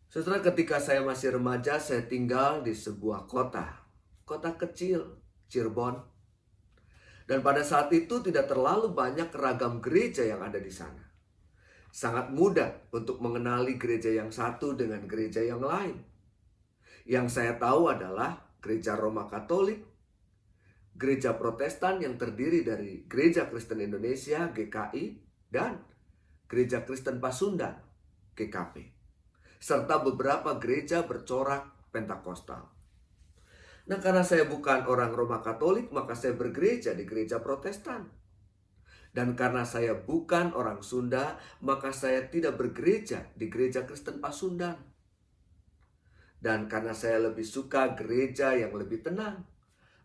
Saudara, ketika saya masih remaja, saya tinggal di sebuah kota kecil, Cirebon. Dan pada saat itu tidak terlalu banyak ragam gereja yang ada di sana. Sangat mudah untuk mengenali gereja yang satu dengan gereja yang lain. Yang saya tahu adalah gereja Roma Katolik, gereja Protestan yang terdiri dari Gereja Kristen Indonesia, GKI, dan Gereja Kristen Pasundan, GKP. Serta beberapa gereja bercorak Pentakosta. Nah, karena saya bukan orang Roma Katolik, maka saya bergereja di gereja Protestan. Dan karena saya bukan orang Sunda, maka saya tidak bergereja di gereja Kristen Pasundan. Dan karena saya lebih suka gereja yang lebih tenang,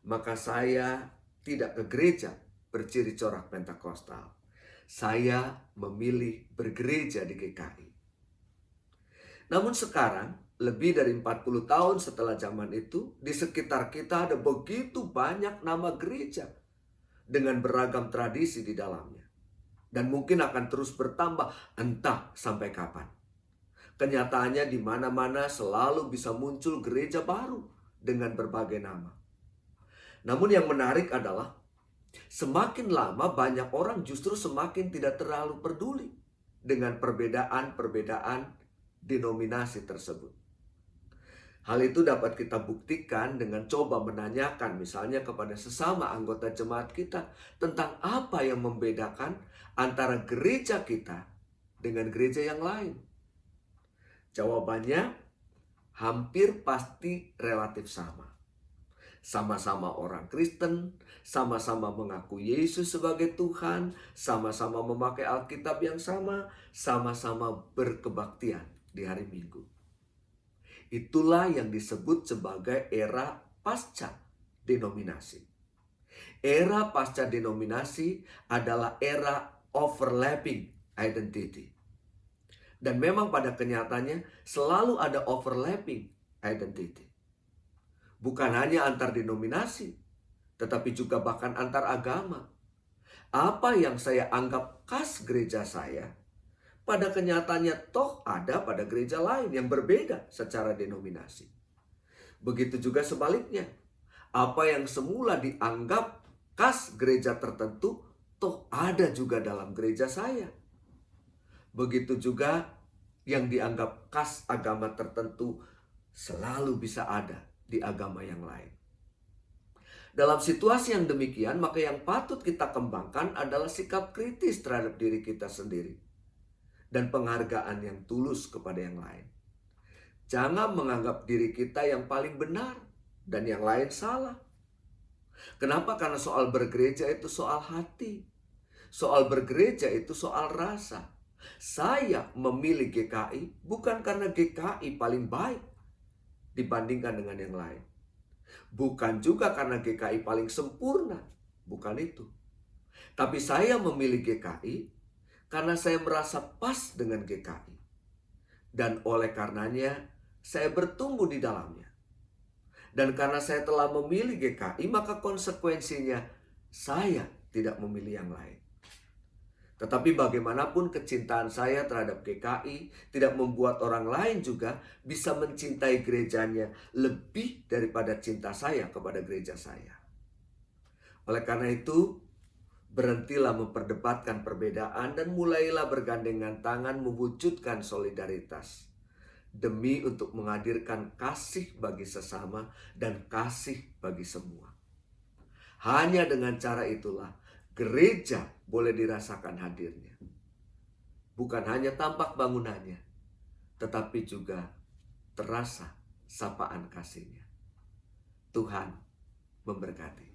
maka saya tidak ke gereja berciri corak Pentakosta. Saya memilih bergereja di GKI. Namun sekarang, lebih dari 40 tahun setelah zaman itu, di sekitar kita ada begitu banyak nama gereja dengan beragam tradisi di dalamnya. Dan mungkin akan terus bertambah, entah sampai kapan. Kenyataannya di mana-mana selalu bisa muncul gereja baru dengan berbagai nama. Namun yang menarik adalah, semakin lama banyak orang justru semakin tidak terlalu peduli dengan perbedaan-perbedaan denominasi tersebut. Hal itu dapat kita buktikan dengan coba menanyakan misalnya kepada sesama anggota jemaat kita tentang apa yang membedakan antara gereja kita dengan gereja yang lain. Jawabannya hampir pasti relatif sama. Sama-sama orang Kristen, sama-sama mengaku Yesus sebagai Tuhan, sama-sama memakai Alkitab yang sama-sama berkebaktian di hari Minggu. Itulah yang disebut sebagai era pasca denominasi. Era pasca denominasi adalah era overlapping identity. Dan memang pada kenyataannya selalu ada overlapping identity. Bukan hanya antar denominasi, tetapi juga bahkan antar agama. Apa yang saya anggap khas gereja saya, pada kenyataannya toh ada pada gereja lain yang berbeda secara denominasi. Begitu juga sebaliknya. Apa yang semula dianggap khas gereja tertentu, toh ada juga dalam gereja saya. Begitu juga yang dianggap khas agama tertentu selalu bisa ada di agama yang lain. Dalam situasi yang demikian, maka yang patut kita kembangkan adalah sikap kritis terhadap diri kita sendiri dan penghargaan yang tulus kepada yang lain. Jangan menganggap diri kita yang paling benar dan yang lain salah. Kenapa? Karena soal bergereja itu soal hati. Soal bergereja itu soal rasa. Saya memilih GKI bukan karena GKI paling baik dibandingkan dengan yang lain. Bukan juga karena GKI paling sempurna. Bukan itu. Tapi saya memilih GKI karena saya merasa pas dengan GKI. Dan oleh karenanya saya bertumbuh di dalamnya. Dan karena saya telah memilih GKI, maka konsekuensinya saya tidak memilih yang lain. Tetapi bagaimanapun kecintaan saya terhadap GKI tidak membuat orang lain juga bisa mencintai gerejanya lebih daripada cinta saya kepada gereja saya. Oleh karena itu, berhentilah memperdebatkan perbedaan dan mulailah bergandengan tangan mewujudkan solidaritas demi untuk menghadirkan kasih bagi sesama dan kasih bagi semua. Hanya dengan cara itulah gereja boleh dirasakan hadirnya. Bukan hanya tampak bangunannya, tetapi juga terasa sapaan kasihnya. Tuhan memberkati.